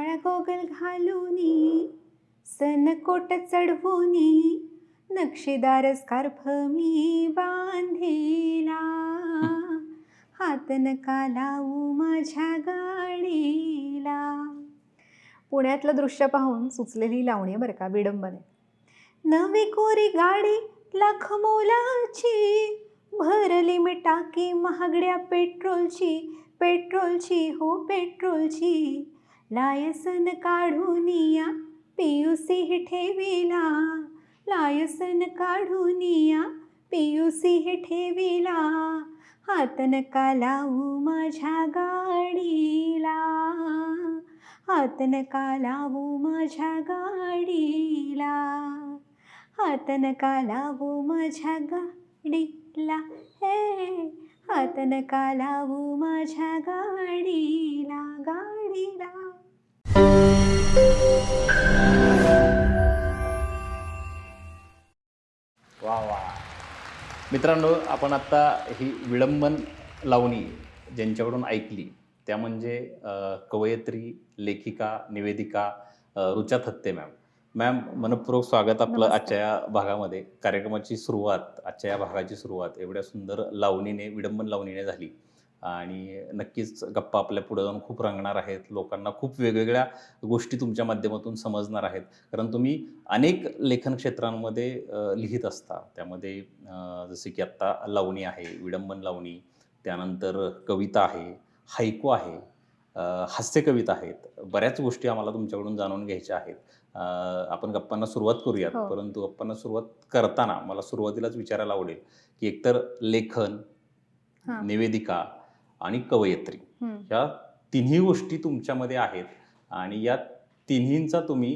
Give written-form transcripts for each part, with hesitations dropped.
काळा goggle घालूनी suncoat चढवूनी नक्षीदार scarf मी बांधिला. हात नका लावू माझ्या गाडीला. पुण्यातलं दृश्य पाहून सुचलेली लावणी बरं का, विडंबने. नवी कोरी गाडी लाख मोलाची, भरली मी टाकी महागड्या पेट्रोलची, पेट्रोलची हो पेट्रोलची. लायसन काढून या PUC ठेवीला, लायसन काढून या PUC ठेवीला. हात नका लावू माझ्या गाडीला, हात नका लावू माझ्या गाडीला, हात नका लावू माझ्या गाडीला, हे हात नका लावू माझ्या गाडीला, गाडीला. वा वा. मित्रांनो, आपण आता ही विडंबन लावणी ज्यांच्याकडून ऐकली त्या म्हणजे कवयित्री, लेखिका, निवेदिका रुचा थत्ते मॅम. मॅम, मनपूर्वक स्वागत आपलं आजच्या या भागामध्ये. कार्यक्रमाची सुरुवात, आजच्या या भागाची सुरुवात एवढ्या सुंदर लावणीने, विडंबन लावणीने झाली आणि नक्कीच गप्पा आपल्या पुढे जाऊन खूप रंगणार आहेत. लोकांना खूप वेगवेगळ्या गोष्टी तुमच्या माध्यमातून समजणार आहेत, कारण तुम्ही अनेक लेखन क्षेत्रांमध्ये लिहित असता. त्यामध्ये जसे की आत्ता लावणी आहे, विडंबन लावणी, त्यानंतर कविता आहे, हायकू आहे, हास्य कविता आहेत. बऱ्याच गोष्टी आम्हाला तुमच्याकडून जाणून घ्यायच्या आहेत. आपण गप्पांना सुरुवात करूयात. परंतु गप्पांना सुरुवात करताना मला सुरुवातीलाच विचारायला आवडेल की एकतर लेखन, निवेदिका आणि कवयित्री या तिन्ही गोष्टी तुमच्यामध्ये आहेत आणि या तिन्हींचा तुम्ही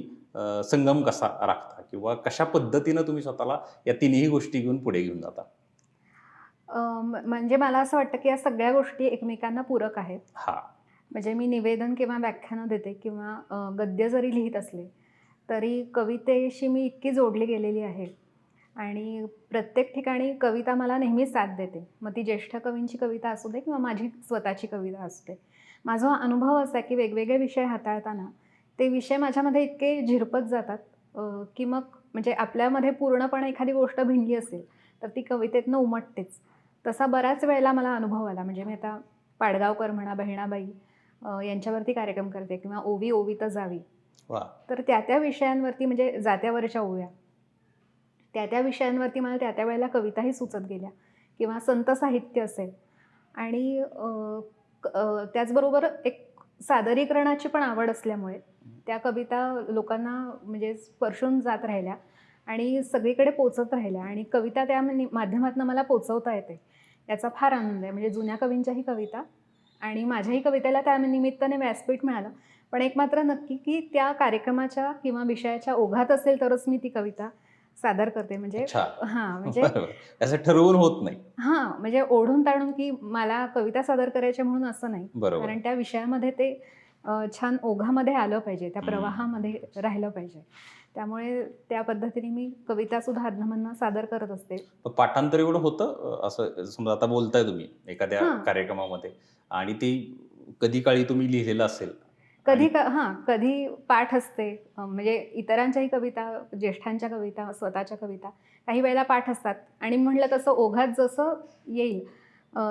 संगम कसा राखता किंवा कशा पद्धतीनं तुम्ही स्वतःला या तिन्ही गोष्टी घेऊन पुढे घेऊन जाता? म्हणजे मला असं वाटतं की या सगळ्या गोष्टी एकमेकांना पूरक आहेत. म्हणजे मी निवेदन किंवा व्याख्यानं देते किंवा गद्य जरी लिहित असले तरी कवितेशी मी इतकी जोडली गेलेली आहे आणि प्रत्येक ठिकाणी कविता मला नेहमी साथ देते. मग ती ज्येष्ठ कवींची कविता असू दे किंवा माझी स्वतःची कविता असू दे. माझा अनुभव असा आहे की वेगवेगळे विषय हाताळताना ते विषय माझ्यामध्ये इतके झिरपत जातात की मग म्हणजे आपल्यामध्ये पूर्णपणे एखादी गोष्ट भिनली असेल तर ती कवितेतनं उमटतेच. तसा बऱ्याच वेळेला मला अनुभव आला. म्हणजे मी आता पाडगावकर म्हणा, बहिणाबाई यांच्यावरती कार्यक्रम करते किंवा ओवी ओवीत जावी. तर त्या विषयांवरती म्हणजे जात्यावरच्या ओव्या, त्या विषयांवरती मला त्या वेळेला कविताही सुचत गेल्या किंवा संत साहित्य असेल. आणि त्याचबरोबर एक सादरीकरणाची पण आवड असल्यामुळे त्या कविता लोकांना म्हणजे स्पर्शून जात राहिल्या आणि सगळीकडे पोचत राहिल्या आणि कविता त्या माध्यमातून मला पोचवता येते याचा फार आनंद आहे. म्हणजे जुन्या कवींच्याही कविता आणि माझ्याही कवितेला त्या निमित्ताने व्यासपीठ मिळालं. पण एक मात्र नक्की की त्या कार्यक्रमाच्या किंवा विषयाच्या ओघात असेल तरच मी ती कविता सादर करते. म्हणजे म्हणजे असं ठरवून होत नाही. म्हणजे ओढून ताणून की मला कविता सादर करायची म्हणून असं नाही. कारण त्या विषयामध्ये ते छान ओघामध्ये आलं पाहिजे, त्या प्रवाहामध्ये राहिलं पाहिजे. त्यामुळे त्या पद्धतीने मी कविता सुद्धा अधनमधनं सादर करत असते. पाठांतर एवढं होतं असं समजा आता बोलताय तुम्ही एखाद्या कार्यक्रमामध्ये आणि ते कधी काळी तुम्ही लिहिलेलं असेल, कधी पाठ असते. म्हणजे इतरांच्याही कविता, ज्येष्ठांच्या कविता, स्वतःच्या कविता काही वेळेला पाठ असतात आणि म्हटलं तसं ओघात जसं येईल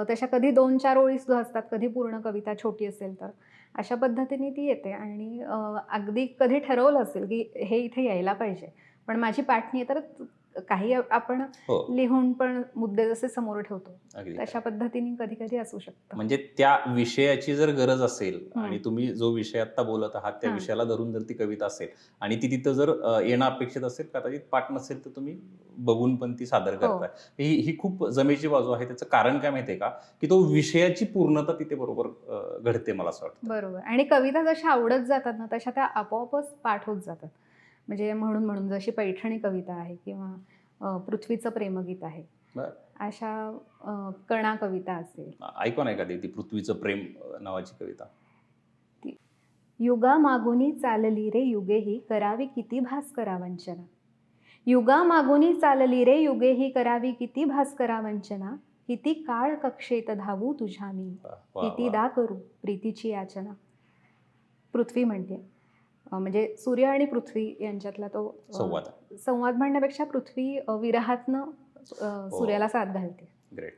तशा कधी 2-4 ओळी सुद्धा असतात, कधी पूर्ण कविता छोटी असेल तर अशा पद्धतीने ती येते. आणि अगदी कधी ठरवलं असेल की हे इथे यायला पाहिजे पण माझी पाठ नाही तर काही आपण लिहून पण मुद्दे जसे समोर ठेवतो तशा पद्धतीने कधी कधी असू शकतं. म्हणजे त्या विषयाची जर गरज असेल आणि तुम्ही जो विषय आता बोलत आहात त्या विषयाला धरून जर ती कविता असेल आणि ती तिथं जर येणं अपेक्षित असेल, कदाचित पाठ नसेल तर तुम्ही बघून पण ती सादर करताय. ही खूप जमेची बाजू आहे. त्याचं कारण काय माहितीये का, की तो विषयाची पूर्णता तिथे बरोबर घडते मला असं वाटतं. बरोबर. आणि कविता जशा आवडत जातात ना तशा त्या आपोआपच पाठ होत जातात. म्हणजे म्हणून जशी पैठणी कविता आहे किंवा पृथ्वीचं प्रेमगीत आहे, अशा कणा कविता असेल. ऐकून आहे का ती पृथ्वीचं प्रेम नावाची कविता? युगा मागुनी चालली रे युगेही करावी किती भास्करा वंचना. युगा मागुनी चालली रे युगेही करावी किती भास्करा वंचना. किती काळ कक्षेत धावू तुझ्या मी, कितीदा करू प्रीतीची याचना. पृथ्वी म्हणते म्हणजे सूर्य आणि पृथ्वी यांच्यातला तो संवाद म्हणण्यापेक्षा पृथ्वी विरहातनं सूर्याला साथ घालते. ग्रेट.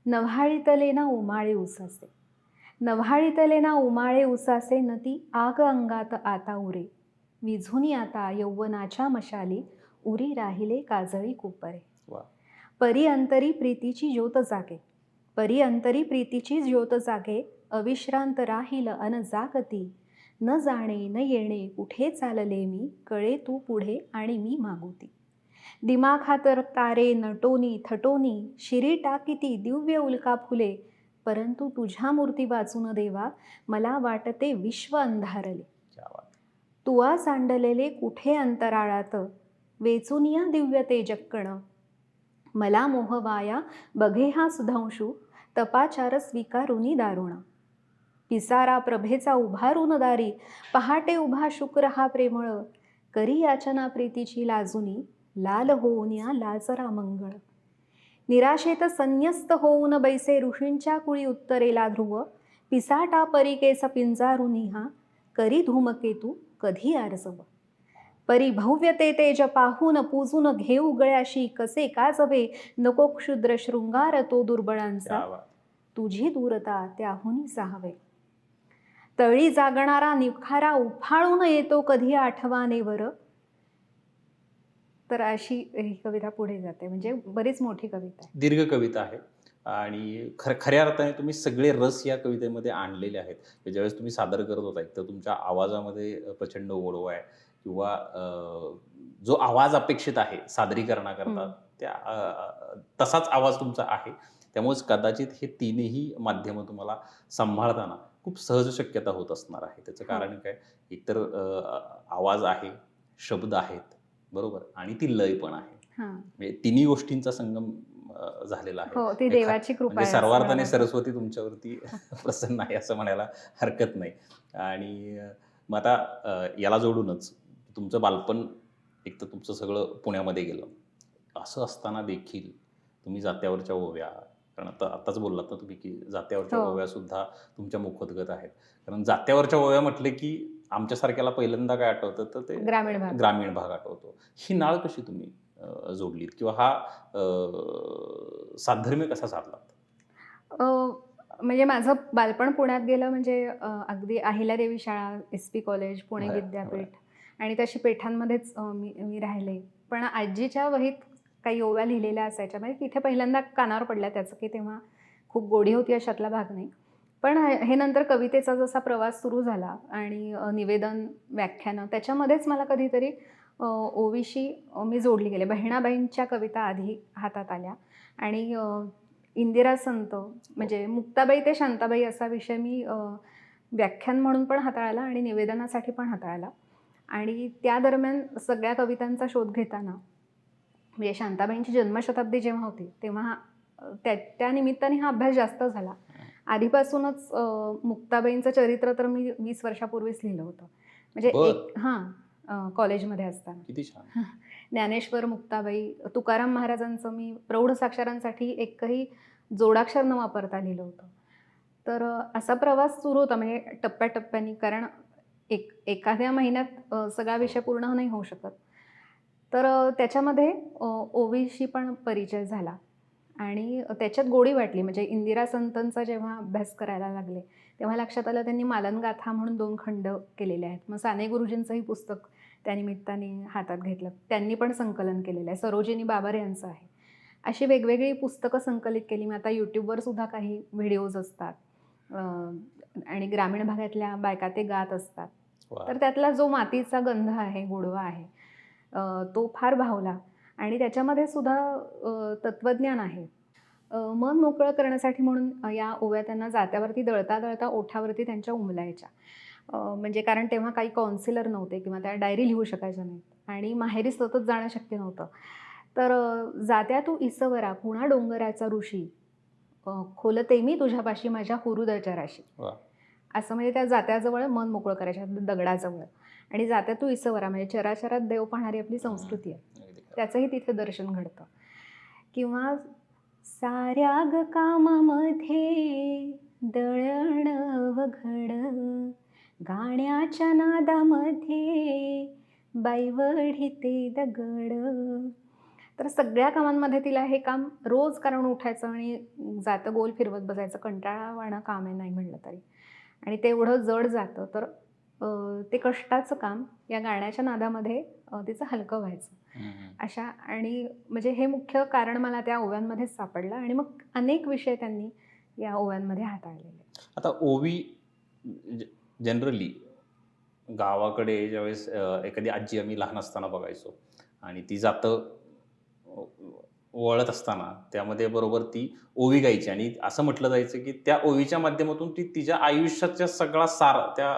नव्हाळीतले ना उमाळे उसासे, नव्हाळीतले ना उमाळे उसासे, नती आग अंगात आता उरे, विझुनी आता यौवनाच्या मशाली, उरी राहिले काजळी कुपरे. परी अंतरी प्रीतीची ज्योत जागे, परी अंतरी प्रीतीची ज्योत जागे, अविश्रांत राहील अन जागती, न जाणे न येणे कुठे चालले मी, कळे तू पुढे आणि मी मागुती. दिमाखातर तारे नटोनी थटोनी, शिरी टाकीती दिव्य उल्का फुले, परंतु तुझ्या मूर्ती वाचून देवा, मला वाटते विश्व अंधारले. तुआ सांडलेले कुठे अंतराळात, वेचुनिया दिव्य तेजक्कण, मला मोहवाया बघे हा सुधांशू, तपाचार स्वीकारुनी दारुण. पिसारा प्रभेचा उभारून दारी, पहाटे उभा शुक्र हा प्रेमळ, करी याचना प्रीतीची लाजुनी, लाल होऊन या लाजरा मंगळ. निराशेत संन्यस्त होऊन बैसे ऋषींच्या कुळी उत्तरेला ध्रुव, पिसाटा परिकेस पिंजारुनी हा, करी धूमकेतू कधी आरजव. परी भव्य ते तेज पाहून पूजून घेऊ गळ्याशी, कसे काजवे नको क्षुद्र शृंगार तो दुर्बळांचा, तुझी दूरता त्याहुनी साहवे. तळी जागणारा निखारा उफाळून येतो कधी आठवानेवर. तर अशी ही कविता पुढे जाते. म्हणजे बरीच मोठी कविता आहे, दीर्घ कविता आहे आणि खऱ्या अर्थाने तुम्ही सगळे रस या कवितेमध्ये आणलेले आहेत. ज्यावेळेस तुम्ही सादर करत होता, एक तर तुमच्या आवाजामध्ये प्रचंड गोडवा आहे किंवा जो आवाज अपेक्षित आहे सादरीकरणाकरता त्या तसाच आवाज तुमचा आहे. त्यामुळेच कदाचित हे तीनही माध्यमं तुम्हाला सांभाळताना खूप सहज शक्यता होत असणार आहे. त्याचं कारण काय, एकतर आवाज आहे, शब्द आहेत, बरोबर, आणि ती लय पण आहे. म्हणजे तिन्ही गोष्टींचा संगम झालेला आहे. ती देवाची कृपा म्हणजे सर्वार्थाने सरस्वती तुमच्यावरती प्रसन्न आहे असं म्हणायला हरकत नाही. आणि मग आता याला जोडूनच तुमचं बालपण, एक तर तुमचं सगळं पुण्यामध्ये गेलं, असं असताना देखील तुम्ही जात्यावरच्या ओव्या, कारण आताच बोललात ना तुम्ही की जात्यावरच्या ओव्या सुद्धा तुमच्या मुखोद्गत आहेत. कारण जात्यावरच्या ओव्या म्हटले की आमच्यासारख्याला पहिल्यांदा काय आठवतं तर ते ग्रामीण भाग आठवतो. ही नाळ कशी तुम्ही जोडलीत किंवा हा साधर्म्य कसा साधलात? म्हणजे माझं बालपण पुण्यात गेलं म्हणजे अगदी अहिल्यादेवी शाळा, SP कॉलेज, पुणे विद्यापीठ आणि तशी पेठांमध्येच मी राहिले. पण आजीच्या वहीत काही ओव्या लिहिलेल्या असायच्या, म्हणजे तिथे पहिल्यांदा कानावर पडल्या त्याचं की तेव्हा खूप गोडी होती अशातला भाग नाही. पण हे नंतर कवितेचा जसा प्रवास सुरू झाला आणि निवेदन, व्याख्यानं, त्याच्यामध्येच मला कधीतरी ओवीशी मी जोडली गेले. बहिणाबाईंच्या कविता आधी हातात आल्या आणि इंदिरा संत, म्हणजे मुक्ताबाई ते शांताबाई असा विषय मी व्याख्यान म्हणून पण हाताळला आणि निवेदनासाठी पण हाताळला. आणि त्या दरम्यान सगळ्या कवितांचा शोध घेताना, म्हणजे शांताबाईंची जन्मशताब्दी जेव्हा होती तेव्हा त्या निमित्ताने हा अभ्यास जास्त झाला. आधीपासूनच मुक्ताबाईंचं चरित्र तर मी 20 वर्षापूर्वीच लिहिलं होतं. म्हणजे कॉलेजमध्ये असताना. किती छान. ज्ञानेश्वर, मुक्ताबाई, तुकाराम महाराजांचं मी प्रौढ साक्षरांसाठी एकही जोडाक्षर न वापरता लिहिलं होतं. तर असा प्रवास सुरू होता, म्हणजे टप्प्याटप्प्याने, कारण एखाद्या महिन्यात सगळा विषय पूर्ण नाही होऊ शकत. तर त्याच्यामध्ये ओवीशी पण परिचय झाला आणि त्याच्यात गोडी वाटली. म्हणजे इंदिरा संतांचा जेव्हा अभ्यास करायला लागले तेव्हा लक्षात आलं त्यांनी मालनगाथा म्हणून 2 खंड केलेले आहेत. मग साने गुरुजींचंही पुस्तक त्यानिमित्ताने हातात घेतलं, त्यांनी पण संकलन केलेलं आहे. सरोजिनी बाबर यांचं आहे. अशी वेगवेगळी पुस्तकं संकलित केली. मी आता यूट्यूबवर सुद्धा काही व्हिडिओज असतात आणि ग्रामीण भागातल्या बायका ते गात असतात. तर त्यातला जो मातीचा गंध आहे, गोडवा आहे, तो फार भावला. आणि त्याच्यामध्ये सुद्धा तत्वज्ञान आहे. मन मोकळं करण्यासाठी म्हणून या ओव्या त्यांना जात्यावरती दळता दळता ओठावरती त्यांच्या उमलायच्या. म्हणजे कारण तेव्हा काही काउन्सिलर नव्हते किंवा त्या डायरी लिहू शकायच्या नाहीत आणि माहेरी सतत जाणं शक्य नव्हतं. तर जात्या तू इसवरा पुणा डोंगराचा ऋषी, खोलते मी तुझ्यापाशी माझ्या हुरुदाच्या राशी. असं म्हणजे त्या जात्याजवळ मन मोकळं करायच्या, दगडाजवळ. आणि जात्या तू इसवरा म्हणजे चराचरात देव पाहणारी आपली संस्कृती आहे, त्याचंही तिथे दर्शन घडतं. किंवा साऱ्या ग कामामध्ये दळण वघड, गाण्याच्या नादामध्ये बाई वढीते दगड. तर सगळ्या कामांमध्ये तिला हे काम रोज कारण उठायचं आणि जातं गोल फिरवत बसायचं कंटाळावाणं काम आहे नाही म्हणलं तरी, आणि ते एवढं जड जातं. तर ते कष्टाचं काम या गाण्याच्या नादामध्ये तिचं हलकं व्हायचं अशा. आणि म्हणजे हे मुख्य कारण मला त्या ओव्यांमध्येच सापडलं आणि मग अनेक विषय त्यांनी या ओव्यांमध्ये हाताळलेले. आता ओवी जनरली गावाकडे ज्यावेळेस एखादी आजी आम्ही लहान असताना बघायचो आणि ती जातं वळत असताना त्यामध्ये बरोबर ती ओवी गायची आणि असं म्हटलं जायचं की त्या ओवीच्या माध्यमातून ती तिच्या आयुष्याचा सगळा सार त्या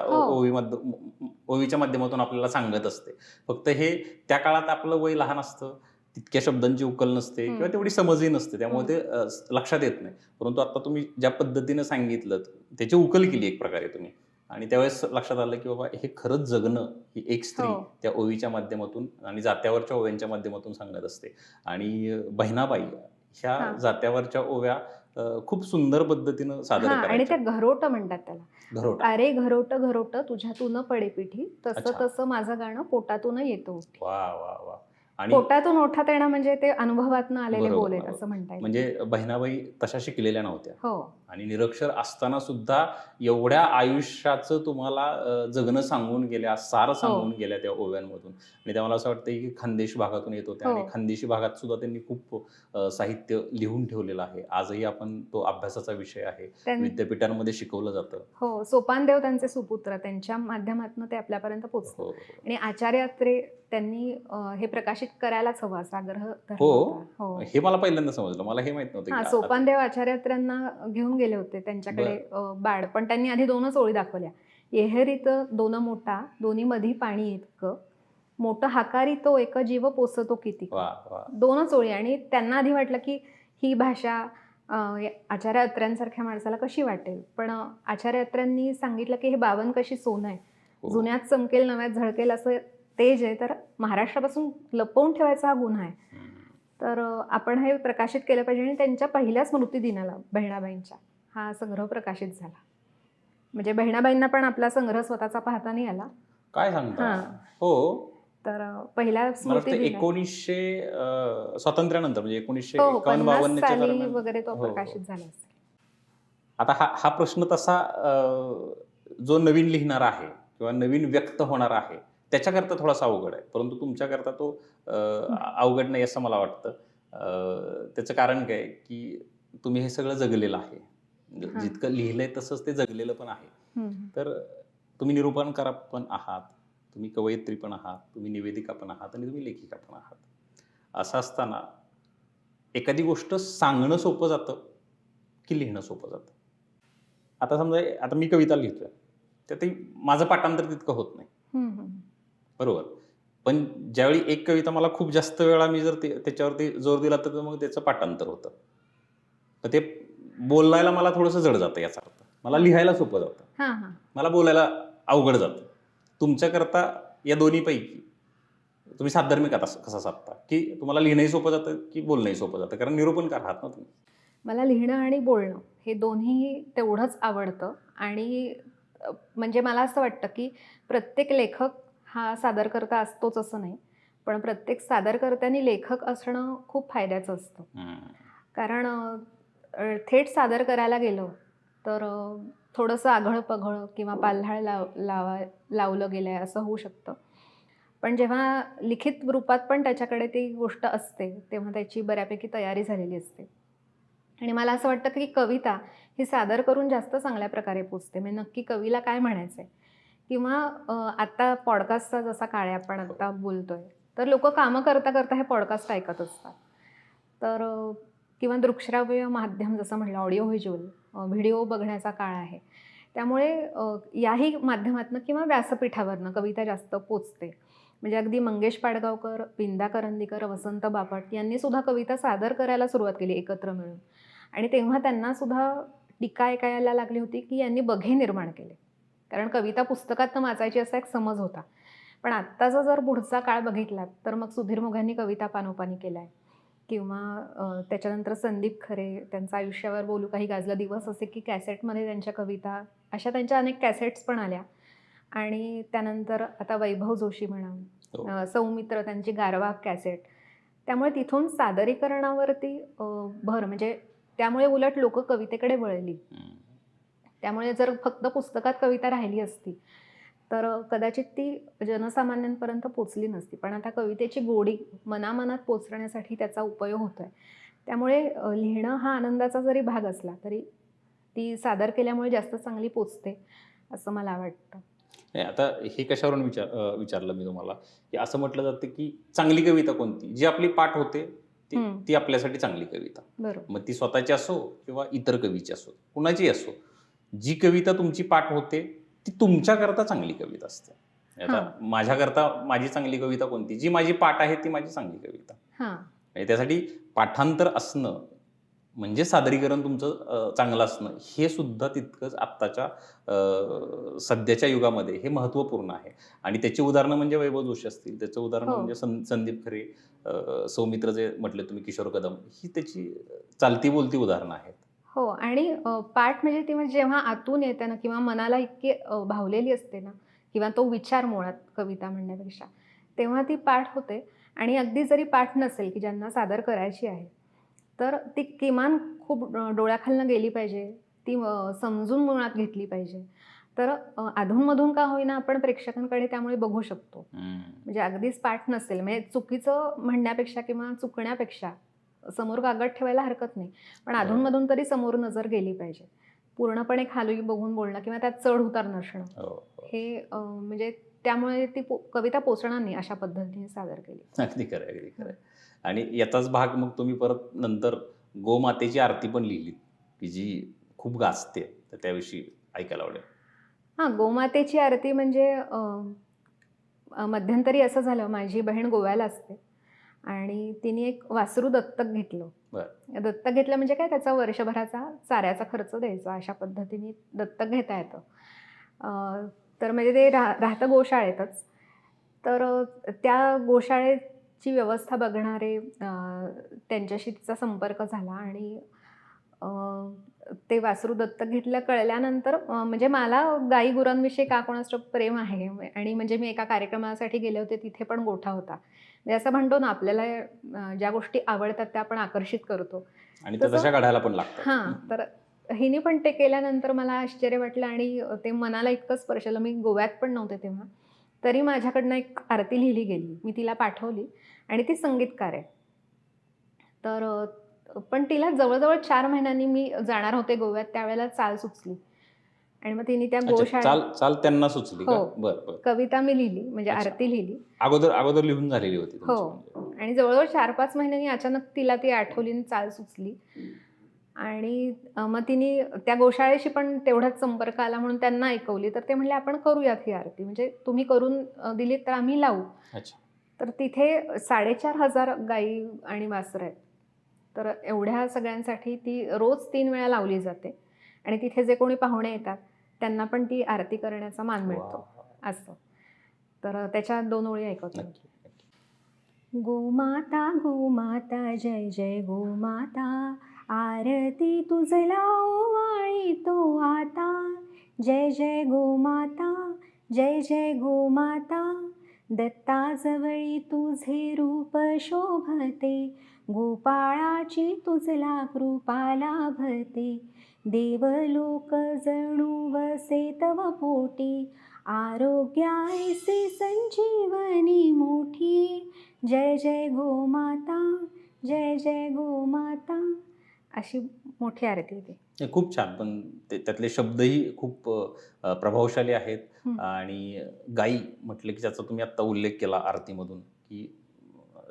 ओवीच्या माध्यमातून आपल्याला सांगत असते. फक्त हे त्या काळात आपलं वय लहान असतं, तितक्या शब्दांची उकल नसते किंवा तेवढी समजही नसते, त्यामुळे ते लक्षात येत नाही. परंतु आता तुम्ही ज्या पद्धतीनं सांगितलं त्याची उकल केली एक प्रकारे तुम्ही, आणि त्यावेळेस लक्षात आलं की बाबा हे खरंच जगणं ही एक स्त्री त्या ओवीच्या माध्यमातून आणि जात्यावरच्या ओव्यांच्या माध्यमातून सांगत असते. आणि बहिणाबाई ह्या जात्यावरच्या ओव्या खूप सुंदर पद्धतीनं सादर आणि करायच्या. त्या घरोट म्हणतात त्याला. घरोट. अरे घरोट घरोट तुझ्यातून पडे पिठी, तसं तसं माझं गाणं पोटातून येतो. वा वा वा. आणि पोटातून ओठात येणं म्हणजे ते अनुभवातून आलेले बोल आहेत असं म्हणता येईल. म्हणजे बहिणाबाई तशा शिकलेल्या नव्हत्या. हो. आणि निरक्षर असताना सुद्धा एवढ्या आयुष्याचं तुम्हाला जगणं सांगून गेल्या, सार सांगून गेल्या त्या ओव्यांमधून. आणि त्या मला असं वाटतं की खानदेश भागातून येत होत्या आणि खानदेशी भागात सुद्धा त्यांनी खूप साहित्य लिहून ठेवलेलं आहे. आजही आपण तो अभ्यासाचा विषय आहे, विद्यापीठांमध्ये शिकवलं जातं. हो, सोपानदेव त्यांचे सुपुत्र, त्यांच्या माध्यमातून ते आपल्यापर्यंत पोहोचतं. आणि आचार्य अत्रे त्यांनी हे प्रकाशित करायलाच हवं असा आग्रह धरला होता. हे मला पहिल्यांदा समजलं, मला हे माहित नव्हतं. सोपानदेव आचार्य अत्र्यांना घेऊन गेले होते त्यांच्याकडे बाळ, पण त्यांनी आधी 2च ओळी दाखवल्या. येहरीत दोन मोठा, दोन्ही मधी पाणी इतकं, मोठं हाकारी तो एक जीव पोसतो किती. 2च ओळी. आणि त्यांना आधी वाटलं की ही भाषा आचार्य अत्र्यांसारख्या माणसाला कशी वाटेल, पण आचार्य अत्र्यांनी सांगितलं की हे 52 कशी सोनं आहे, जुन्यात चमकेल नव्यात झळकेल असं तेज आहे, तर महाराष्ट्रापासून लपवून ठेवायचा हा गुन्हा आहे. तर आपण हे प्रकाशित केलं पाहिजे. आणि त्यांच्या पहिल्या स्मृतिदिनाला बहिणाबाईंच्या हा संग्रह प्रकाशित झाला. म्हणजे बहिणाबाईंना पण आपला संग्रह स्वतःचा पाहता नाही आला. काय सांगता? हो. तर पहिल्या स्मृतिदिनाला 1900 स्वातंत्र्यानंतर म्हणजे 1951-52 साली वगैरे तो प्रकाशित झाला असेल. आता हा प्रश्न तसा जो नवीन लिहिणार आहे किंवा नवीन व्यक्त होणार आहे त्याच्याकरता थोडासा अवघड आहे, परंतु तुमच्याकरता तो अवघड नाही असं मला वाटतं. त्याचं कारण काय की तुम्ही हे सगळं जगलेलं आहे, जितकं लिहिलंय तसंच ते जगलेलं पण आहे. तर तुम्ही निरूपणकार पण आहात, तुम्ही कवयित्री पण आहात, तुम्ही निवेदिका पण आहात आणि तुम्ही लेखिका पण आहात. असं असताना एखादी गोष्ट सांगणं सोपं जातं की लिहिणं सोपं जातं? आता समजा आता मी कविता लिहितोय तर ते माझं पाठांतर तितकं होत नाही, बरोबर. पण ज्यावेळी एक कविता मला खूप जास्त वेळा मी जर त्याच्यावरती जोर दिला तर मग त्याचं पाठांतर होतं. तर ते बोलायला मला थोडंसं जड जातं, याचा अर्थ मला लिहायला सोपं जातं, मला बोलायला अवघड जातं. तुमच्याकरता या दोन्हीपैकी तुम्ही साधर्मिक कसा साधता, की तुम्हाला लिहिणंही सोपं जातं की बोलणंही सोपं जातं? कारण निरूपणकार आहात ना तुम्ही. मला लिहिणं आणि बोलणं हे दोन्ही तेवढंच आवडतं. आणि म्हणजे मला असं वाटतं की प्रत्येक लेखक हा सादरकर्ता असतोच असं नाही, पण प्रत्येक सादरकर्त्यांनी लेखक असणं खूप फायद्याचं असतं. कारण थेट सादर करायला गेलं तर थोडंसं आघळ पघळ किंवा पाल्हाळ लावलं गेलं आहे असं होऊ शकतं. पण जेव्हा लिखित रूपात पण त्याच्याकडे ती गोष्ट असते तेव्हा त्याची बऱ्यापैकी तयारी झालेली असते. आणि मला असं वाटतं की कविता ही सादर करून जास्त चांगल्या प्रकारे पोचते. म्हणजे नक्की कवीला काय म्हणायचं आहे. किंवा आता पॉडकास्टचा जसा काळ आहे, आपण आता बोलतोय, तर लोक कामं करता करता हे पॉडकास्ट ऐकत असतात. तर किंवा दृकश्राव्य माध्यम जसं म्हणलं, ऑडिओ व्हिज्युअल व्हिडिओ बघण्याचा काळ आहे. त्यामुळे याही माध्यमातनं किंवा व्यासपीठावरनं कविता जास्त पोचते. म्हणजे अगदी मंगेश पाडगावकर, विंदा करंदीकर, वसंत बापट यांनी सुद्धा कविता सादर करायला सुरुवात केली एकत्र मिळून. आणि तेव्हा त्यांना सुद्धा टीका ऐकायला लागली होती की यांनी बघे निर्माण केले. कारण कविता पुस्तकात वाचायची असा एक समज होता. पण आत्ताचा जर पुढचा काळ बघितला तर मग सुधीर मोघांनी कविता पानोपानी केला आहे, किंवा त्याच्यानंतर संदीप खरे, त्यांचं आयुष्यावर बोलू काही गाजला, दिवस असे की कॅसेटमध्ये त्यांच्या कविता, अशा त्यांच्या अनेक कॅसेट्स पण आल्या. आणि त्यानंतर आता वैभव जोशी म्हणा, सौमित्र त्यांची गारवा कॅसेट, त्यामुळे तिथून सादरीकरणावरती भर, म्हणजे त्यामुळे उलट लोक कवितेकडे वळली. त्यामुळे जर फक्त पुस्तकात कविता राहिली असती तर कदाचित ती जनसामान्यांपर्यंत पोचली नसती. पण आता कवितेची गोडी मनामनात पोचण्यासाठी त्याचा उपयोग होतोय. त्यामुळे लिहिणं हा आनंदाचा जरी भाग असला तरी ती सादर केल्यामुळे जास्त चांगली पोचते असं मला वाटतं. आता हे कशावरून विचारलं मी तुम्हाला, की असं म्हटलं जातं की चांगली कविता कोणती, जी आपली पाठ होते ती आपल्यासाठी चांगली कविता. बरोबर. मग ती स्वतःची असो किंवा इतर कवीची असो, कुणाची असो, जी कविता तुमची पाठ होते ती तुमच्याकरता चांगली कविता असते. आता माझ्याकरता माझी चांगली कविता कोणती, जी माझी पाठ आहे ती माझी चांगली कविता. त्यासाठी पाठांतर असणं म्हणजे सादरीकरण तुमचं चांगलं असणं हे सुद्धा तितकंच आत्ताच्या सध्याच्या युगामध्ये हे महत्त्वपूर्ण आहे. आणि त्याची उदाहरणं म्हणजे वैभव जोशी असतील, त्याचं उदाहरण म्हणजे संदीप खरे, सौमित्र जे म्हटले तुम्ही, किशोर कदम, ही त्याची चालती बोलती उदाहरणं आहेत. हो. आणि पाठ म्हणजे ती म्हणजे जेव्हा आतून येते ना किंवा मनाला इतकी भावलेली असते ना, किंवा तो विचार मुळात कविता म्हणण्यापेक्षा, तेव्हा ती पाठ होते. आणि अगदी जरी पाठ नसेल की ज्यांना सादर करायची आहे तर ती किमान खूप डोळ्याखालनं गेली पाहिजे, ती समजून मुळात घेतली पाहिजे. तर अधूनमधून का होईना आपण प्रेक्षकांकडे त्यामुळे बघू शकतो. म्हणजे अगदीच पाठ नसेल, म्हणजे चुकीचं म्हणण्यापेक्षा किंवा चुकण्यापेक्षा समोर कागद ठेवायला हरकत नाही, पण अधूनमधून तरी समोर नजर गेली पाहिजे. पूर्णपणे खाली बघून बोलणं किंवा त्यात चढ उतार नसणं, हे म्हणजे त्यामुळे ती कविता पोचणार नाही अशा पद्धतीने सादर केली. अगदी खरं, अगदी खरं. आणि याचाच भाग मग तुम्ही परत नंतर गोमातेची आरती पण लिहिली, की जी खूप गाजते, तर त्याविषयी ऐकायला आवडेल. गोमातेची आरती म्हणजे मध्यंतरी असं झालं, माझी बहीण गोव्याला असते आणि तिने एक वासरू दत्तक घेतलं. दत्तक घेतलं म्हणजे काय, त्याचा वर्षभराचा चाऱ्याचा खर्च द्यायचा, अशा पद्धतीने दत्तक घेता येतं. तर म्हणजे ते राहतं गोशाळेतच. तर त्या गोशाळेची व्यवस्था बघणारे त्यांच्याशी तिचा संपर्क झाला आणि ते वासरू दत्तक घेतलं कळल्यानंतर म्हणजे मला गाई गुरांविषयी का कोणाचं प्रेम आहे. आणि म्हणजे मी एका कार्यक्रमासाठी गेले होते, तिथे पण गोठा होता. म्हणजे असं म्हणतो ना, आपल्याला ज्या गोष्टी आवडतात त्या आपण आकर्षित करतो आणि तशा काढायला पण लागतात. तर हिने पण ते केल्यानंतर मला आश्चर्य वाटलं आणि ते मनाला इतकं स्पर्शलं. मी गोव्यात पण नव्हते तेव्हा, तरी माझ्याकडनं एक आरती लिहिली गेली, मी तिला पाठवली आणि ती संगीतकार आहे. तर पण तिला जवळजवळ 4 महिन्यांनी मी जाणार होते गोव्यात, त्यावेळेला चाल सुचली आणि मग तिने त्या गोशाळेत चाल त्यांना सुचली. कविता मी लिहिली, म्हणजे आरती लिहिली. अगोदर लिहून झालेली होती. हो. आणि जवळजवळ 4-5 महिन्यांनी अचानक तिला ती आठवली आणि चाल सुचली. आणि मग तिने त्या गोशाळेशी पण तेवढाच संपर्क आला म्हणून त्यांना ऐकवली. तर ते म्हणले, आपण करूयात ही आरती, म्हणजे तुम्ही करून दिलीत तर आम्ही लावू. तर तिथे 4,500 गाई आणि वासरं आहेत. तर एवढ्या सगळ्यांसाठी ती रोज 3 वेळा लावली जाते आणि तिथे जे कोणी पाहुणे येतात त्यांना पण ती आरती करण्याचा मान मिळतो असं. तर त्याच्या 2 ओळी ऐकवतो. गोमाता गोमाता जय जय गोमाता, आरती तुझला ओवाळी तो आता. जय जय गोमाता जय जय गोमाता, दत्ताजवळी तुझे रूप शोभते. गोपाळाची तुझला कृपा लाभते. देवलोक जणू वसे तव पोटी, आरोग्यासी संजीवनी मोठी. जय जय गोमाता जय जय गोमाता, अशी मोठी आरती होती. खूप छान. पण त्यातले शब्दही खूप प्रभावशाली आहेत. आणि गाई म्हटले की ज्याचा तुम्ही आता उल्लेख केला आरतीमधून, की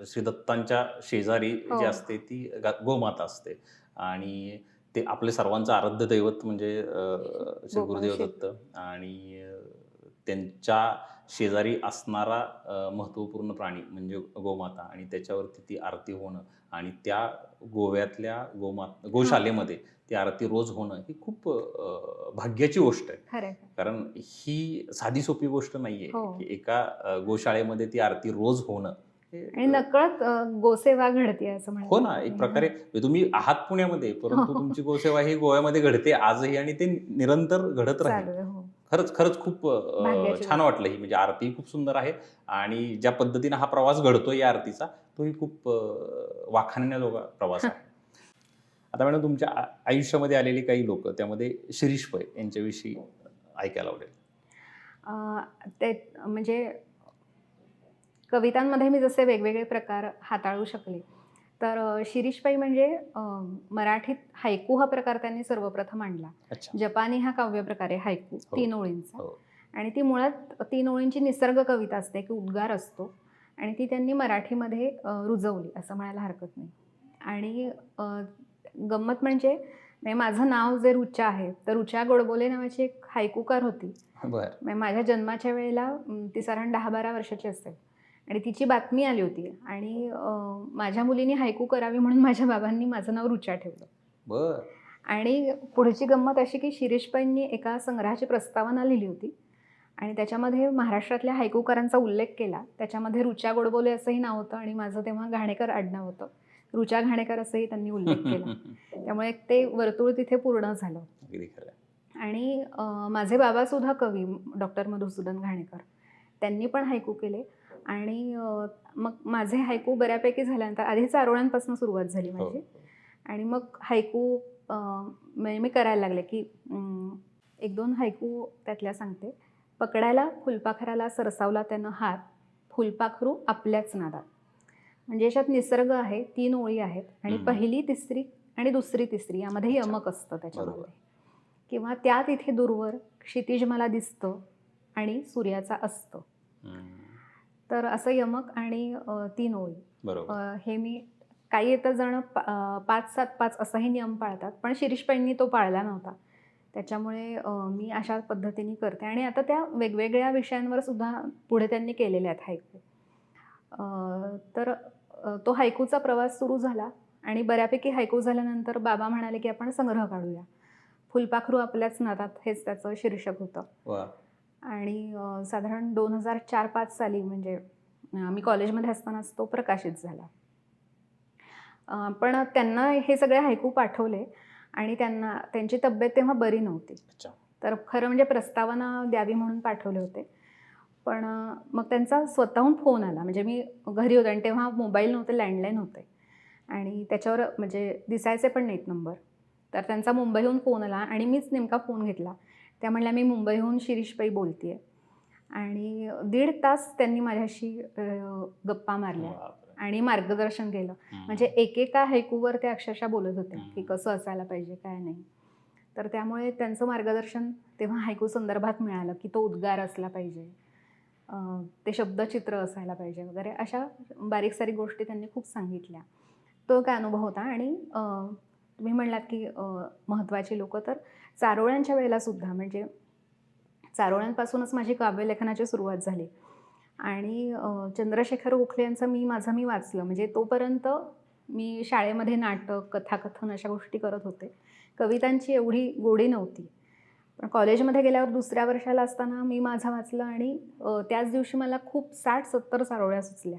श्री दत्तांच्या शेजारी जी असते ती गोमाता असते आणि ते आपले सर्वांचं आराध्य दैवत म्हणजे श्री गुरुदेव दत्त. आणि त्यांच्या शेजारी असणारा महत्त्वपूर्ण प्राणी म्हणजे गोमाता, आणि त्याच्यावरती ती आरती होणं आणि त्या गोव्यातल्या गोशालेमध्ये ती आरती रोज होणं ही खूप भाग्याची गोष्ट आहे. कारण ही साधी सोपी गोष्ट नाहीये की एका गोशाळेमध्ये ती आरती रोज होणं आणि नकळत गोसेवा घडते असं म्हणतात. हो ना, एक प्रकारे तुम्ही आहात पुण्यामध्ये, परंतु तुमची गोसेवा ही गोव्यामध्ये घडते आजही आणि ते निरंतर घडत राहील. खरंच खरंच खूप भाग्याची छान गोष्ट. वाटलं ही, म्हणजे आरती खूप सुंदर आहे आणि ज्या पद्धतीनं हा प्रवास घडतोय या आरतीचा, तोही खूप वाखाणण्याजोगा प्रवास आहे. आता मॅडम तुमच्या आयुष्यामध्ये आलेली काही लोक, त्यामध्ये शिरीष पै यांच्याविषयी ऐकायला आवडेल. ते म्हणजे कवितांमध्ये मी जसे वेगवेगळे प्रकार हाताळू शकले, तर शिरीष पै म्हणजे मराठीत हायकू हा प्रकार त्यांनी सर्वप्रथम आणला. अच्छा. जपानी हा काव्यप्रकार आहे हायकू, हो. 3 ओळींचा. हो. आणि ती मुळात 3 ओळींची निसर्ग कविता असते, की उद्गार असतो आणि ती त्यांनी मराठीमध्ये रुजवली असं म्हणायला हरकत नाही. आणि गंमत म्हणजे माझं नाव जे ऋचा आहे, तर ऋचा गोडबोले नावाची एक हायकूकार होती. बर. म्हणजे माझ्या जन्माच्या वेळेला ती साधारण 10-12 वर्षाची असेल आणि तिची बातमी आली होती आणि माझ्या मुलीने हायकू करावी म्हणून माझ्या बाबांनी माझं नाव ऋचा ठेवलं. बर. आणि पुढची गंमत अशी की शिरीष पैंनी एका संग्रहाची प्रस्तावना लिहिली होती आणि त्याच्यामध्ये महाराष्ट्रातल्या हायकूकारांचा उल्लेख केला. त्याच्यामध्ये ऋचा गोडबोले असंही नाव होतं आणि माझं तेव्हा घाणेकर आडनाव होतं. ऋचा घाणेकर असंही त्यांनी उल्लेख केला. त्यामुळे ते वर्तुळ तिथे पूर्ण झालं. अगदी खरं. आणि माझे बाबासुद्धा कवी डॉक्टर मधुसूदन घाणेकर, त्यांनी पण हायकू केले. आणि मग माझे हायकू बऱ्यापैकी झाल्यानंतर आधी चारोळ्यांपासून सुरुवात झाली माझी. आणि मग हायकू म्हणजे मी करायला लागले की 1-2 हायकू त्यातल्या सांगते. पकडायला फुलपाखराला सरसावला त्यानं हात, फुलपाखरू आपल्याच नादात. म्हणजे याच्यात निसर्ग आहे, 3 ओळी आहेत आणि पहिली, तिसरी आणि दुसरी, तिसरी यामध्ये यमक असतं त्याच्यामध्ये. किंवा त्या तिथे दूरवर क्षितिज मला दिसतं आणि सूर्याचा अस्त. तर असं यमक आणि 3 ओळी. हे मी काही इतर जण 5-7-5 असाही नियम पाळतात, पण शिरीष पैंनी तो पाळला नव्हता. त्याच्यामुळे मी अशा पद्धतीने करते आणि आता त्या वेगवेगळ्या विषयांवर सुद्धा पुढे त्यांनी केलेल्या आहेत हायकू. तर तो हायकूचा प्रवास सुरू झाला आणि बऱ्यापैकी हायकू झाल्यानंतर बाबा म्हणाले की आपण संग्रह काढूया. फुलपाखरू आपल्याच नादात हेच त्याचं शीर्षक होतं. आणि साधारण 2004-5 साली म्हणजे मी कॉलेजमध्ये असतानाच तो प्रकाशित झाला. पण त्यांना हे सगळे हायकू पाठवले आणि त्यांना त्यांची तब्येत तेव्हा बरी नव्हती. तर खरं म्हणजे प्रस्तावना द्यावी म्हणून पाठवले होते. पण मग त्यांचा स्वतःहून फोन आला. म्हणजे मी घरी होते आणि तेव्हा मोबाईल नव्हते, लँडलाईन होते आणि त्याच्यावर म्हणजे दिसायचे पण नाहीत नंबर. तर त्यांचा मुंबईहून फोन आला आणि मीच नेमका फोन घेतला. त्या म्हणल्या, मी मुंबईहून शिरीष पै बोलते आणि 1.5 तास त्यांनी माझ्याशी गप्पा मारल्या आणि मार्गदर्शन केलं. म्हणजे एकेका हायकूवर ते अक्षरशः बोलत होते की कसं असायला पाहिजे, काय नाही. तर त्यामुळे त्यांचं मार्गदर्शन तेव्हा हायकू संदर्भात मिळालं की तो उद्गार असला पाहिजे, ते शब्दचित्र असायला पाहिजे वगैरे, अशा बारीक सारीक गोष्टी त्यांनी खूप सांगितल्या. तो काय अनुभव होता. आणि तुम्ही म्हणलात की महत्त्वाची लोकं, तर चारोळ्यांच्या वेळेला सुद्धा म्हणजे चारोळ्यांपासूनच माझी काव्यलेखनाची सुरुवात झाली. आणि चंद्रशेखर गोखले यांचं मी वाचलं. म्हणजे तोपर्यंत मी शाळेमध्ये नाटक, कथाकथन अशा गोष्टी करत होते. कवितांची एवढी गोडी नव्हती. पण कॉलेजमध्ये गेल्यावर 2ऱ्या वर्षाला असताना मी माझं वाचलं आणि त्याच दिवशी मला खूप 60-70 चारोळ्या सुचल्या.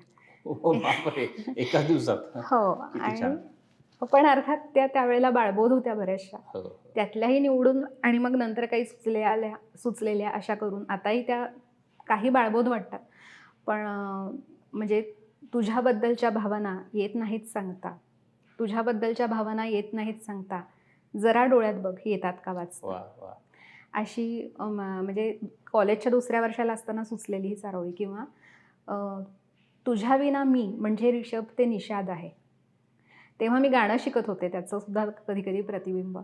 एका दिवसात? हो. आणि पण अर्थात त्यावेळेला बाळबोध होत्या बऱ्याचशा. त्यातल्याही निवडून आणि मग नंतर काही सुचलेल्या अशा करून आताही त्या काही बाळबोध वाटतात. पण म्हणजे तुझ्याबद्दलच्या भावना येत नाहीत सांगता, तुझ्याबद्दलच्या भावना येत नाहीत सांगता, जरा डोळ्यात बघ येतात का वाचता. अशी म्हणजे कॉलेजच्या 2ऱ्या वर्षाला असताना सुचलेली ही चारोळी. किंवा तुझ्या विना मी म्हणजे रिषभ ते निषाद आहे. तेव्हा मी गाणं शिकत होते, त्याचं सुद्धा कधी कधी प्रतिबिंब.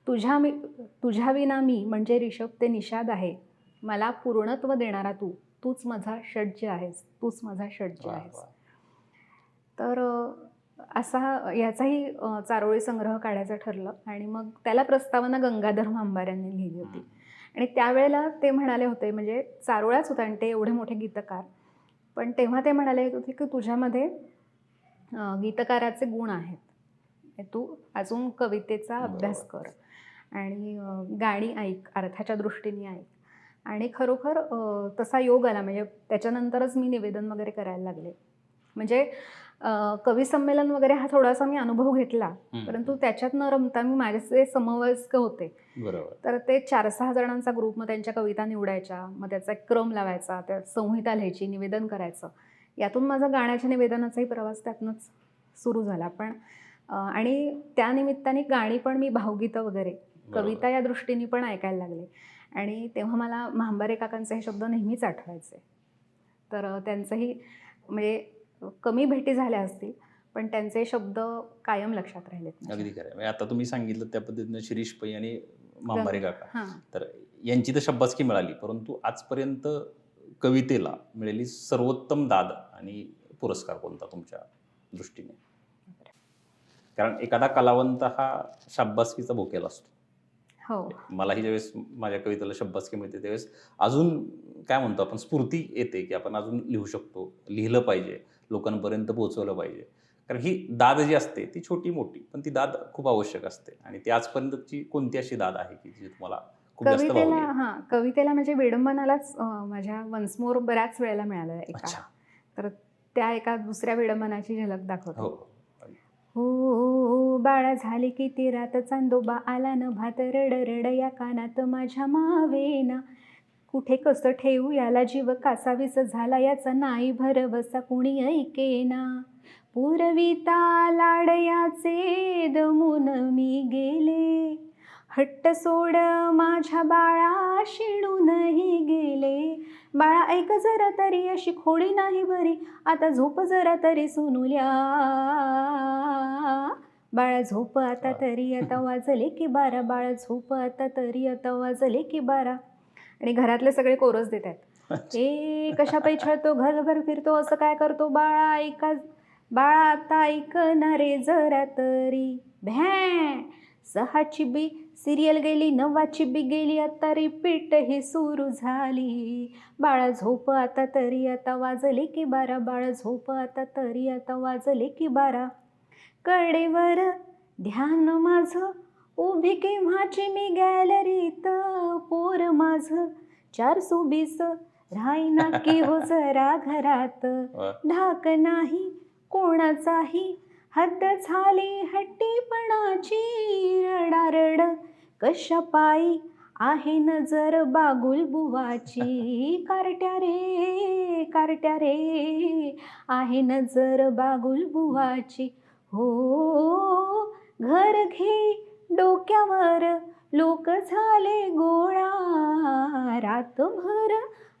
तुझ्या विना मी म्हणजे रिषभ ते निषाद आहे, मला पूर्णत्व देणारा तूच माझा षड्ज आहेस, तूच माझा षड्ज आहेस. तर असा याचाही चारोळी संग्रह काढायचा ठरलं आणि मग त्याला प्रस्तावना गंगाधर मांबार यांनी लिहिली होती. आणि त्यावेळेला ते म्हणाले होते, म्हणजे चारोळ्याच होता आणि ते एवढे मोठे गीतकार, पण तेव्हा ते म्हणाले होते की तुझ्यामध्ये गीतकाराचे गुण आहेत, तू अजून कवितेचा अभ्यास कर आणि गाणी ऐक, अर्थाच्या दृष्टीने ऐक. आणि खरोखर तसा योग आला. म्हणजे त्याच्यानंतरच मी निवेदन वगैरे करायला लागले. म्हणजे कवी संमेलन वगैरे हा थोडासा मी अनुभव घेतला, परंतु त्याच्यात न रमता मी माझे जे समवयस्क होते, बरोबर, तर ते 4-6 जणांचा ग्रुप, मग त्यांच्या कविता निवडायच्या, मग त्याचा एक क्रम लावायचा, त्या संहिता लिहायची, निवेदन करायचं. यातून माझा गाण्याच्या निवेदनाचाही प्रवास त्यातनंच सुरू झाला. पण आणि त्या निमित्ताने गाणी पण मी भावगीतं वगैरे कविता या दृष्टीने पण ऐकायला लागले. आणि तेव्हा मला म्हांबारे काकांचे हे शब्द नेहमीच आठवायचे. तर त्यांचंही म्हणजे कमी भेटी झाल्या असतील, पण त्यांचे शब्द कायम लक्षात राहिलेत. अगदी खरं आहे. आता तुम्ही सांगितलं त्या पद्धतीनं शिरीष पै आणि म्हांबारे काका, हां. तर यांची तर शब्बासकी मिळाली, परंतु आजपर्यंत कवितेला मिळालेली सर्वोत्तम दाद आणि पुरस्कार कोणता तुमच्या दृष्टीने? कारण एखादा कलावंत हा शाब्बासकीचा भोकेला असतो. हो. मलाही ज्यावेळेस माझ्या कवितेला शाब्बासकी मिळते त्यावेळेस अजून काय म्हणतो आपण, स्फूर्ती येते की आपण अजून लिहू शकतो, लिहिलं पाहिजे, लोकांपर्यंत पोहोचवलं पाहिजे. कारण ही दाद जी असते ती छोटी मोठी, पण ती दाद खूप आवश्यक असते. आणि ती आजपर्यंतची कोणती अशी दाद आहे की जी तुम्हाला खूप जास्त कवितेला भावली? कवितेला म्हणजे विडंबनालाच माझ्या वन्स मोर बऱ्याच वेळेला मिळालं एका. अच्छा. तर त्या एका दुसऱ्या विडंबनाची झलक दाखवते. हो. हो बाळा झाली किती रात, चांदोबा आला न भात, रड रड या कानात माझ्या मावेना, कुठे कसं ठेवू याला, जीव कासावीस झाला याचा, नाही भरवसा कुणी ऐकेना, पुरविता लाडयाचे दमून मी गेले, हट्ट सोड माझ्या बाळा शिणूनही गेले, बाळा ऐक जरा तरी अशी खोडी नाही बरी, आता झोप जरा तरी सोनुल्या, बाळा झोप आता तरी, आता वाजले की 12, बाळा झोप आता तरी, आता वाजले की 12. आणि घरातले सगळे कोरस देत आहेत. ए कशा पै छळतो, घरभर फिरतो, असं काय करतो, बाळा ऐका, बाळा आता ऐकणारे जरा तरी, भॅ 6ची बी सिरियल गेली, 9ची बी गेली, आता रिपीट ही सुरू झाली, बाळा झोप आता तरी, आता वाजले की 12, बाळा झोप आता तरी, आता वाजले की 12. कडेवर ध्यान माझं उभी केव्हाची मी गॅलरीत, पोर माझं 420 राहीना की हो जरा घरात, धाक नाही कोणाचाही, हद्द झाली हट्टीपणाची, रडारड कशा पायी आहे नजर बागुल बुवाची, कारट्या रे आहे नजर बागुल बुवाची, हो घर घे डोक्यावर लोक झाले गोळा, रातभर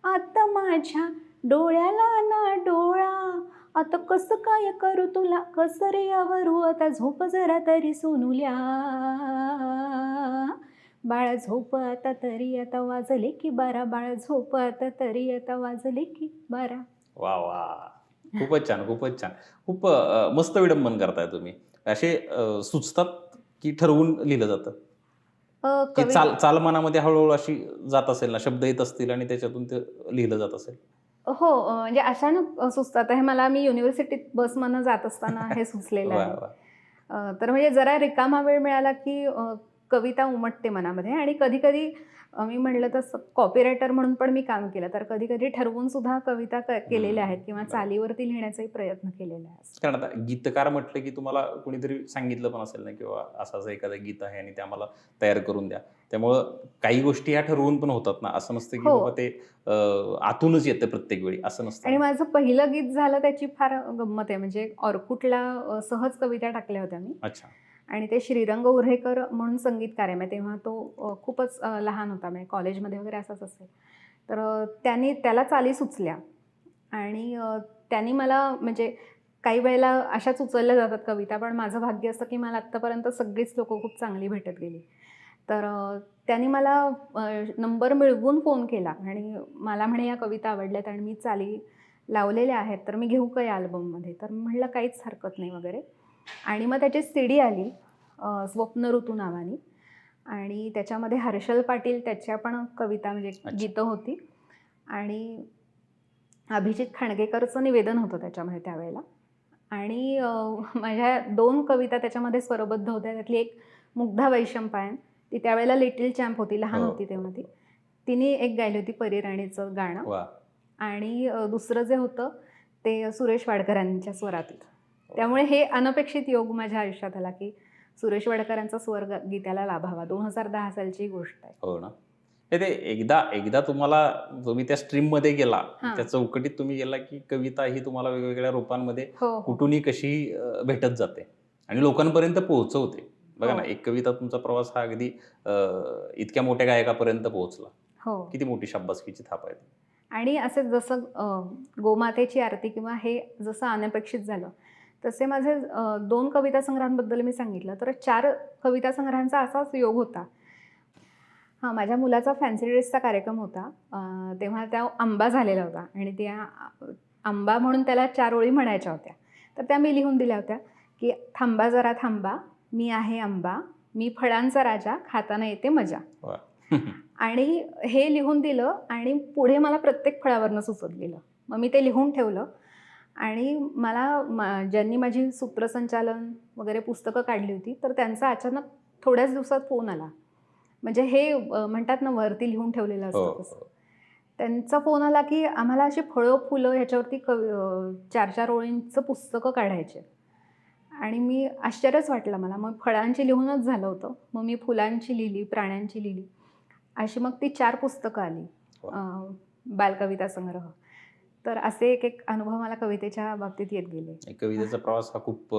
आता माझ्या डोळ्याला ना डोळा, आता कसं काय करू तुला, कसं रे आवरू, आता झोप जरा तरी सोनुल्या, बाळा झोप आता तरी, आता वाजले की 12, बाळा झोप आता तरी, आता वाजले की 12. वा वा, खूपच छान, खूपच छान. खूप मस्त विडंबन करताय तुम्ही. असे सुचतात की ठरवून लिहिलं जातं, की चाल मनामध्ये हळूहळू अशी जात असेल ना, शब्द येत असतील आणि त्याच्यातून ते लिहिलं जात असेल? हो, म्हणजे अचानक सुचतात. हे मला मी युनिव्हर्सिटीत बसमधनं जात असताना हे सुचलेलं आहे. तर म्हणजे जरा रिकामा वेळ मिळाला की कविता उमटते मनामध्ये. आणि कधी कधी मी म्हटलं तर कॉपीरायटर म्हणून पण मी काम केलं, तर कधी कधी ठरवून सुद्धा कविता केलेल्या आहेत किंवा चालीवरती लिहिण्याचाही प्रयत्न केलेला आहे. कारण आता गीतकार म्हटलं की तुम्हाला कोणीतरी सांगितलं पण असेल ना, किंवा असं असं एखादं गीत आहे आणि ते आम्हाला तयार करून द्या, त्यामुळं काही गोष्टी ह्या ठरवून पण होतात ना, असं नसतं की बाबा ते आतूनच येतं प्रत्येक वेळी, असं नसतं. आणि माझं पहिलं गीत झालं त्याची फार गंमत आहे. म्हणजे ऑर्कुटला सहज कविता टाकल्या होत्या मी. अच्छा. आणि ते श्रीरंग उर्हेकर म्हणून संगीतकार आहे, तेव्हा तो खूपच लहान होता, म्हणजे कॉलेजमध्ये वगैरे असंच असेल. तर त्याला चाली सुचल्या आणि त्यांनी मला, म्हणजे काही वेळेला अशाच उचलल्या जातात कविता, पण माझं भाग्य असतं की मला आत्तापर्यंत सगळीच लोकं खूप चांगली भेटत गेली. तर त्यांनी मला नंबर मिळवून फोन केला आणि मला म्हणे या कविता आवडल्यात आणि मी चाली लावलेल्या आहेत, तर मी घेऊ का या अल्बममध्ये? तर म्हटलं काहीच हरकत नाही वगैरे. आणि मग त्याची CD आली स्वप्न ऋतू नावानी, आणि त्याच्यामध्ये हर्षल पाटील त्याच्या पण कविता, म्हणजे गीतं होती, आणि अभिजित खांडगेकरचं निवेदन होतं त्याच्यामध्ये त्यावेळेला. आणि माझ्या 2 कविता त्याच्यामध्ये स्वरबद्ध होत्या. त्यातली एक मुग्धा वैशंपायन, ती त्यावेळेला लिटिल चॅम्प होती, लहान होती तेव्हा ती, तिने एक गायली होती परी राणीचं गाणं. आणि दुसरं जे होतं ते सुरेश वाडकरांच्या स्वरात. त्यामुळे हे अनपेक्षित योग माझ्या आयुष्यात आला की सुरेश वाडकरांचा स्वर गीताला लाभावा. 2010 सालची गोष्ट आहे. हो ना. ते एकदा तुम्ही त्या स्ट्रीम मध्ये गेला, त्या चौकटीत तुम्ही गेला की कविता ही तुम्हाला वेगवेगळ्या रूपांमध्ये कुठूनही कशी भेटत जाते आणि लोकांपर्यंत पोहोचवते. बघा ना, एक कविता तुमचा प्रवास हा अगदी इतक्या मोठ्या गायकापर्यंत पोहोचला. किती मोठी शाब्बासकीची थाप आहे. आणि असे जसं गोमातेची आरती किंवा हे जसं अनपेक्षित झालं तसे माझे 2 कविता संग्रहांबद्दल मी सांगितलं तर 4 कविता संग्रहांचा असाच योग होता. माझ्या मुलाचा फॅन्सी ड्रेसचा कार्यक्रम होता. तेव्हा त्या आंबा झालेला होता आणि त्या आंबा म्हणून त्याला 4 ओळी म्हणायच्या होत्या. तर त्या मी लिहून दिल्या होत्या की थांबा जरा थांबा, मी आहे आंबा, मी फळांचा राजा, खाताना येते मजा. आणि हे लिहून दिलं आणि पुढे मला प्रत्येक फळावरनं सुचत गेलं. मग मी ते लिहून ठेवलं आणि मला ज्यांनी माझी सूत्रसंचालन वगैरे पुस्तकं काढली होती तर त्यांचा अचानक थोड्याच दिवसात फोन आला. म्हणजे हे म्हणतात ना वरती लिहून ठेवलेलं असतं तसं. त्यांचा फोन आला की आम्हाला अशी फळं फुलं ह्याच्यावरती 4-4 ओळींचं पुस्तकं काढायचे. आणि मी आश्चर्यच वाटलं मला. मग फळांची लिहूनच झालं होतं. मग मी फुलांची लिहिली, प्राण्यांची लिहिली, अशी मग ती 4 पुस्तकं आली. बालकविता संग्रह. तर असे एक अनुभव मला कवितेच्या बाबतीत येत गेले. कवितेचा प्रवास हा खूप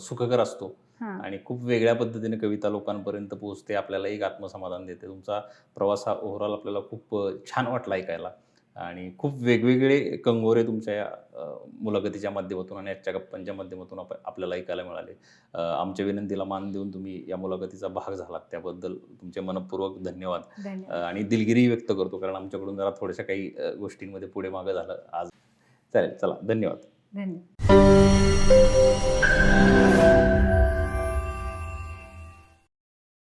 सुखकर असतो आणि खूप वेगळ्या पद्धतीने कविता लोकांपर्यंत पोहोचते, आपल्याला एक आत्मसमाधान देते. तुमचा प्रवास हा ओव्हरऑल आपल्याला खूप छान वाटला ऐकायला आणि खूप वेगवेगळे कंगोरे तुमच्या या मुलाखतीच्या माध्यमातून आणि आजच्या गप्पांच्या माध्यमातून आपल्याला ऐकायला मिळाले. आमच्या विनंतीला मान देऊन तुम्ही या मुलाखतीचा भाग झालात त्याबद्दल तुमचे मनपूर्वक धन्यवाद. आणि दिलगिरी व्यक्त करतो कारण आमच्याकडून जरा थोड्याशा काही गोष्टींमध्ये पुढे मागं झालं आज. चालेल, चला, धन्यवाद. धन्यवाद.